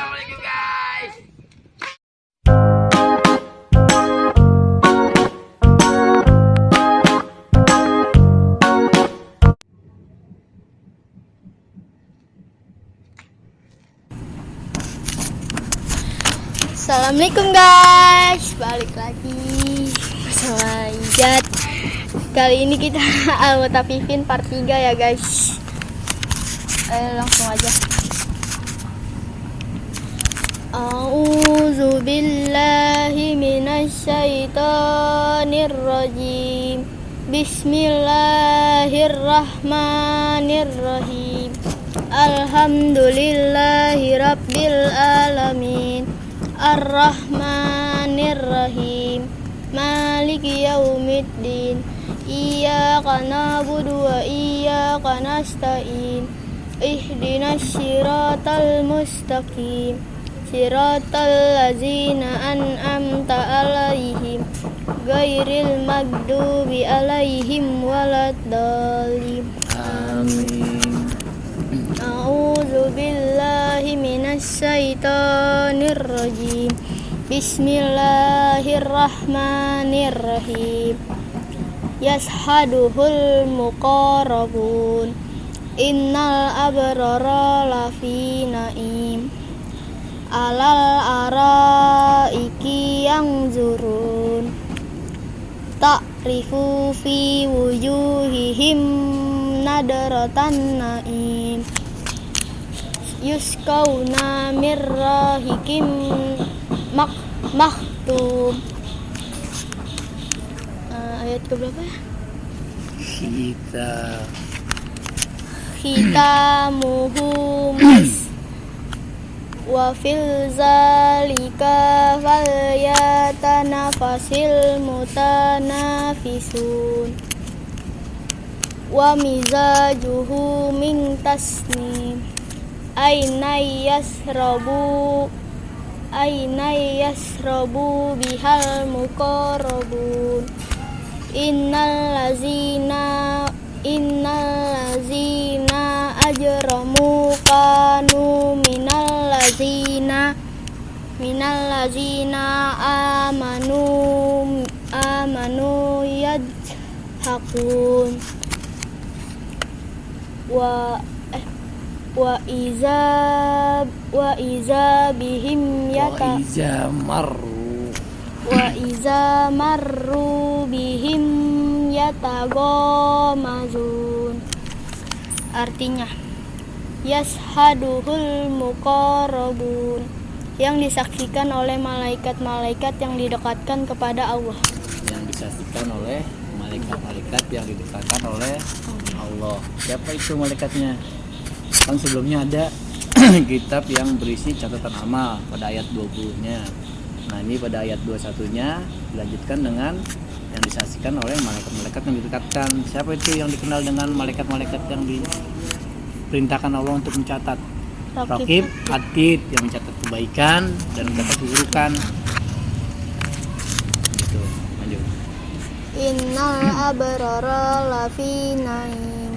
Assalamualaikum guys. Assalamualaikum guys, balik lagi bersama Ijat. Kali ini kita anggota Pipin part 3 ya guys. Langsung aja. A'udzu billahi minasyaitonir rajim. Bismillahirrahmanirrahim. Alhamdulillahi rabbil alamin. Ar-Rahmanir-Rahim. Maliki yaumiddin. Iyyaka na'budu wa iyyaka nasta'in. Ihdinas siratal mustaqim. Siratal ladzina an'amta 'alaihim ghairil maghdubi 'alaihim waladdallin. Amin. A'udzu billahi minasyaitonir rajim. Bismillahirrahmanirrahim. Yashhaduhul muqarrabun. Innal abrara lafi na'im. Alal araiki yanzurun. Ta'rifu fi wujuhihim nadratan na'im. Yusqawna mir rahikim maktum. Ayat keberapa ya? Khitamuhu mis wa fil zalika falyatanafasil mutanafisun wa mizajuhu min tasnim. Aina yasrabu bihal muqarrabun. Innal lazina ajramu kanu minal lazina amanu yadhakun wa iza bihim marru bihim yataghamazun. Artinya yashhaduhul muqarrabun, yang disaksikan oleh malaikat-malaikat yang didekatkan kepada Allah. Yang disaksikan oleh malaikat-malaikat yang didekatkan oleh Allah. Siapa itu malaikatnya? Kan sebelumnya ada kitab yang berisi catatan amal pada ayat 20-nya. Nah, ini pada ayat 21-nya dilanjutkan dengan yang disaksikan oleh malaikat-malaikat yang didekatkan. Siapa itu yang dikenal dengan malaikat-malaikat yang diperintahkan Allah untuk mencatat? Raqib, Atid, yang mencatat kebaikan dan mencatat keburukan. Gitu, lanjut. Innal abrara lafi na'im.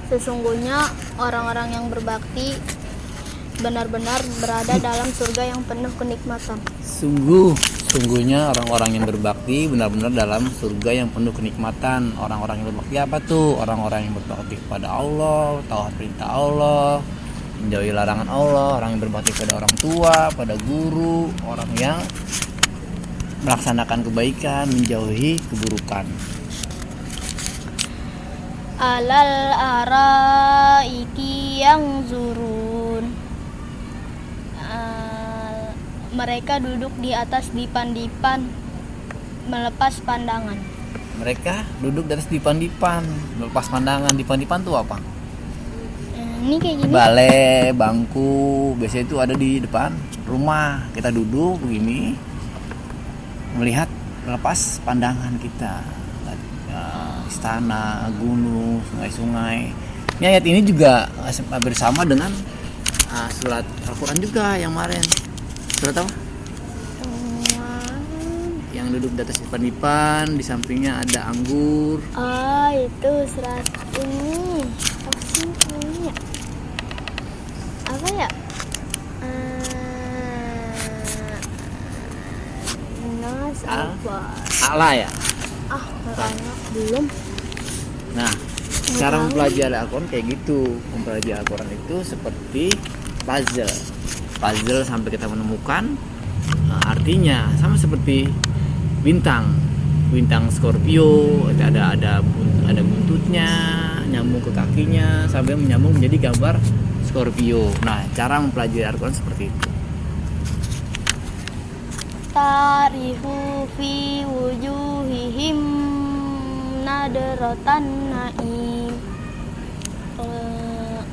Sesungguhnya orang-orang yang berbakti benar-benar berada dalam surga yang penuh kenikmatan. Sungguhnya orang-orang yang berbakti benar-benar dalam surga yang penuh kenikmatan. Orang-orang yang berbakti apa tuh? Orang-orang yang berbakti kepada Allah, taat perintah Allah, menjauhi larangan Allah. Orang yang berbakti kepada orang tua, pada guru, orang yang melaksanakan kebaikan, menjauhi keburukan. Alal araiki yanzurun. Mereka duduk di atas dipan-dipan melepas pandangan. Mereka duduk di atas dipan-dipan melepas pandangan. Dipan-dipan tuh apa? Ini kayak gini. Balai, bangku, biasanya itu ada di depan rumah. Kita duduk begini melihat melepas pandangan kita. Istana, gunung, sungai-sungai. Ini ayat ini juga bersama dengan surat Al-Quran juga yang kemarin. Surat apa? Yang duduk di atas dipan-dipan, di sampingnya ada anggur. Itu surat ini. Apa sih namanya? A'la ya. Kayaknya belum. Nah, cara mempelajari Al-Quran kayak gitu. Mempelajari Al-Quran itu seperti puzzle sampai kita menemukan artinya. Sama seperti bintang Scorpio, ada buntutnya nyambung ke kakinya sampai menyambung menjadi gambar Scorpio. Nah, cara mempelajari Al-Quran seperti itu. Tarihu fi wujuhihim nadratan naim.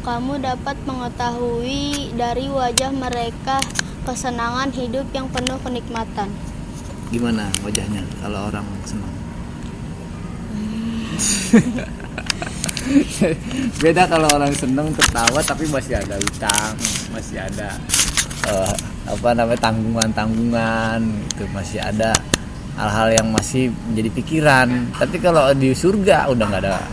Kamu dapat mengetahui dari wajah mereka kesenangan hidup yang penuh kenikmatan. Gimana wajahnya kalau orang senang? Beda kalau orang senang tertawa tapi masih ada utang, masih ada tanggungan itu, masih ada hal-hal yang masih menjadi pikiran. Tapi kalau di surga udah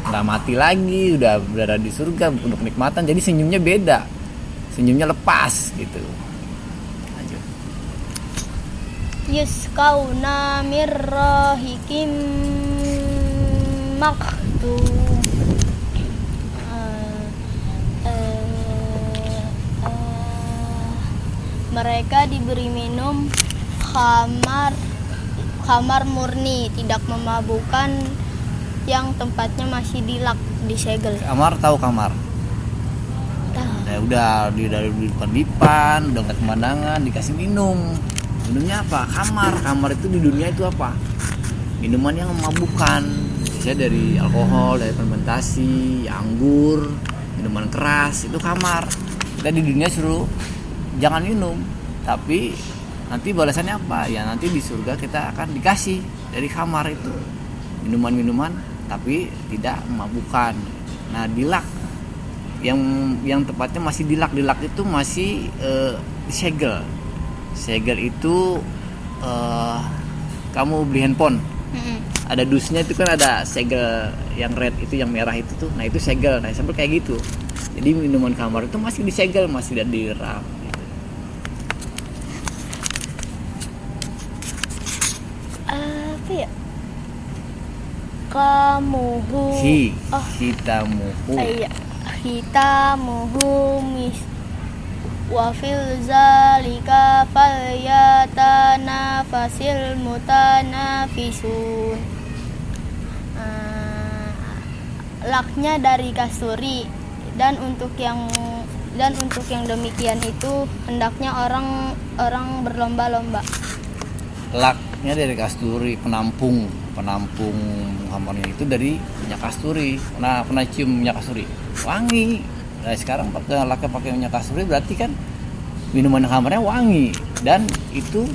nggak mati lagi, udah berada di surga untuk kenikmatan, jadi senyumnya beda, senyumnya lepas gitu. Lanjut. Yusqauna mir rahikim maktum. Mereka diberi minum khamar murni, tidak memabukkan, yang tempatnya masih disegel. Kamar, tahu kamar? Ya udah dari dipan, udah nggak pemandangan, dikasih minum. Minumnya apa? Kamar itu di dunia itu apa? Minuman yang memabukkan, biasanya dari alkohol, dari fermentasi, anggur, minuman keras, itu kamar. Kita di dunia suruh jangan minum, tapi nanti balasannya apa? Ya nanti di surga kita akan dikasih dari kamar itu minuman-minuman, tapi tidak memabukkan. Nah, dilak yang tepatnya masih dilak itu masih disegel. Segel itu kamu beli handphone, ada dusnya itu kan, ada segel yang red itu, yang merah itu tuh. Nah, itu segel. Nah, sampai kayak gitu. Jadi minuman kamar itu masih disegel, masih diram. Apa ya? Kamuhu. Hitamuhu. Iya. Hitamuhu mis wa fil zalika falyatanafasil mutanafisun. Laknya dari kasturi, dan untuk yang demikian itu hendaknya orang berlomba-lomba. Laknya dari kasturi, penampung kamarnya itu dari minyak kasturi. Nah, pernah cium minyak kasturi? Wangi. Nah, sekarang laknya pakai minyak kasturi, berarti kan minuman kamarnya wangi. Dan itu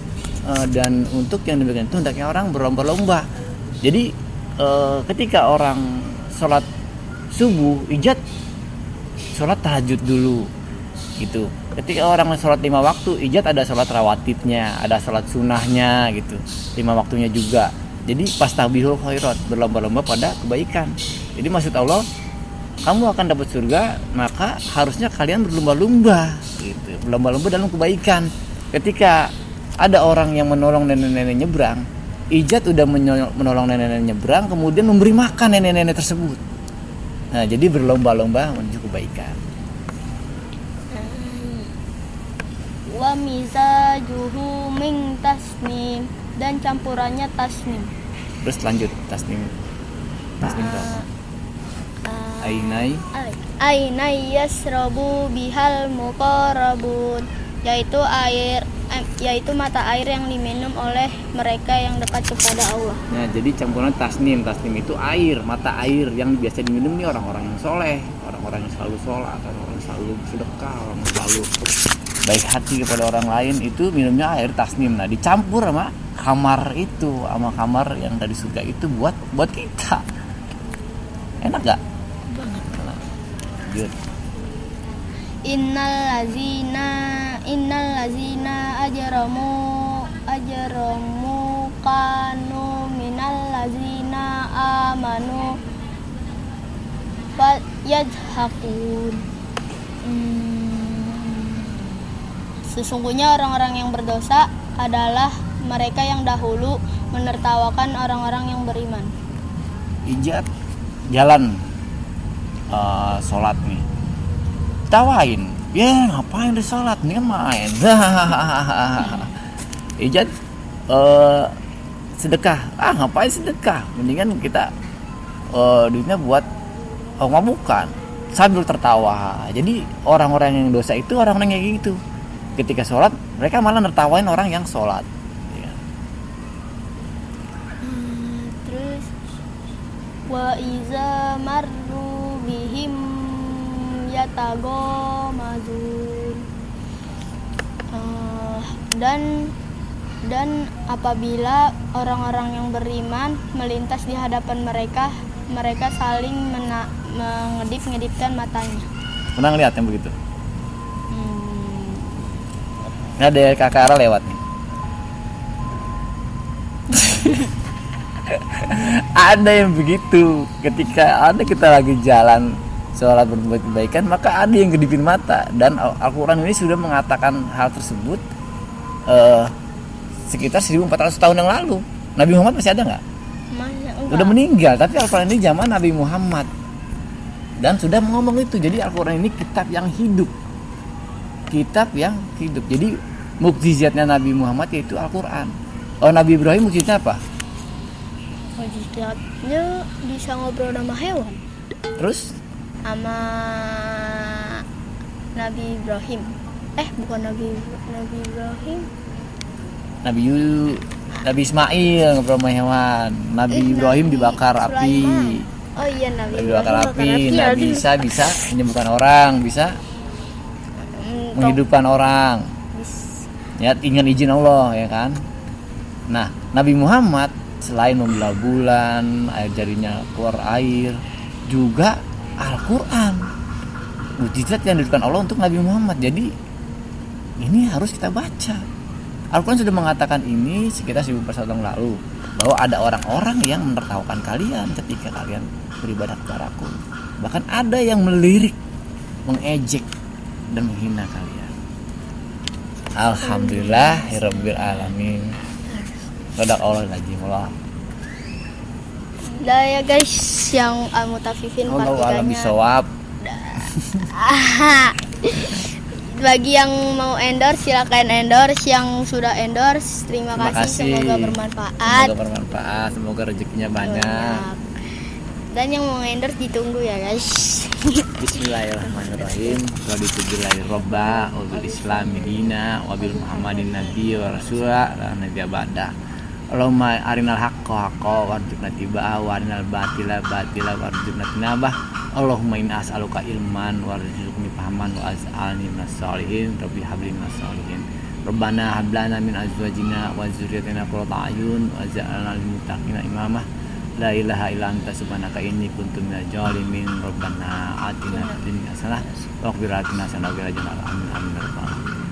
dan untuk yang demikian itu hendaknya orang berlomba-lomba. Jadi ketika orang sholat subuh, ijat sholat tahajud dulu gitu. Ketika orang sholat 5 waktu, ijat ada sholat rawatibnya, ada sholat sunnahnya gitu, 5 waktunya juga. Jadi pastabihul khairat, berlomba-lomba pada kebaikan. Jadi maksud Allah, kamu akan dapat surga, maka harusnya kalian berlomba-lomba gitu, berlomba-lomba dalam kebaikan. Ketika ada orang yang menolong nenek-nenek nyebrang, ijat udah menolong nenek-nenek nyebrang, kemudian memberi makan nenek-nenek tersebut. Nah, jadi berlomba-lomba menuju kebaikan. Wa mizajuhu min tasnim, dan campurannya tasnim. Terus lanjut tasnim berapa? Ainai yasrabu bihal muqarrabun, yaitu mata air yang diminum oleh mereka yang dekat kepada Allah. Nah, jadi campuran tasnim itu air, mata air yang biasa diminum nih orang-orang yang soleh, orang-orang yang selalu sholat, orang yang selalu sedekah, orang yang selalu baik hati kepada orang lain, itu minumnya air tasnim. Nah, dicampur sama kamar yang dari surga itu buat kita. Enak gak? Lanjut. Innal lazina ajramu kanu minal lazina amanu yadhakun. Sesungguhnya orang-orang yang berdosa adalah mereka yang dahulu menertawakan orang-orang yang beriman? Ijat jalan sholat nih, tawain, ya ngapain di sholat, ini kan main. Ijat sedekah, ngapain sedekah, mendingan kita duitnya buat mabukan, sambil tertawa. Jadi orang-orang yang dosa itu orang-orang yang kayak gitu, ketika sholat mereka malah nertawain orang yang sholat. Terus wa iza marru bihim yataghamazun. Dan apabila orang-orang yang beriman melintas di hadapan mereka, mereka saling mengedip-ngedipkan matanya. Pernah ngeliat yang begitu? Ini ada kakak Ara lewat nih. Ada yang begitu, ketika kita lagi jalan sholat berbuat kebaikan, maka ada yang kedipin mata. Dan Al-Quran ini sudah mengatakan hal tersebut sekitar 1400 tahun yang lalu. Nabi Muhammad masih ada nggak? Udah meninggal, tapi Al-Quran ini zaman Nabi Muhammad dan sudah ngomong itu. Jadi Al-Quran ini kitab yang hidup, Jadi mukjizatnya Nabi Muhammad yaitu Al-Quran. Nabi Ibrahim mukjizatnya apa? Mukjizatnya bisa ngobrol sama hewan. Terus? Sama Nabi Ibrahim. Bukan Nabi Ibrahim. Nabi Ismail ngobrol sama hewan. Nabi Ibrahim dibakar api. Oh iya, Nabi dibakar api. Nabi Isa bisa menyembuhkan orang, bisa menghidupkan orang. Ya, dengan izin Allah, ya kan. Nah, Nabi Muhammad selain membelah bulan, air jarinya keluar air, juga Al-Quran, mukjizat yang diberikan Allah untuk Nabi Muhammad. Jadi ini harus kita baca. Al-Quran sudah mengatakan ini sekitar 1400 tahun lalu, bahwa ada orang-orang yang menertawakan kalian ketika kalian beribadah kepadaku. Bahkan ada yang melirik, mengejek dan menghina kalian. Alhamdulillahirabbil alamin. Sadaqallahul Allah. Udah ya guys, yang Al-Mutaffifin part 3-nya. Bagi yang mau endorse silakan endorse, yang sudah endorse terima kasih. Semoga bermanfaat. Semoga rezekinya banyak. Dan yang mau endorse ditunggu ya guys. Bismillahirrahmanirrahim. Raditu robba wa bil islami dina wa bil muhammadin nabiy wa rasula la nabiyya ba'da. Allahumma arinal haqqa haqqa warzuqna tibaa wa arinal batila batila warzuqna tinabah. Allahumma inna as'aluka ilman warzuqni fahaman wa az'alni minas sholihin rabbi habli minas sholihin. Rabbana hab lana min azwajina wa dzurriyyatina qurrata a'yun waj'alna lil muttaqina imamah. La ilaha illa anta subhanaka inni kuntu minadz zalimin. Rabbana atina fid dunya hasanah wa qina adzabannar. Amin amin.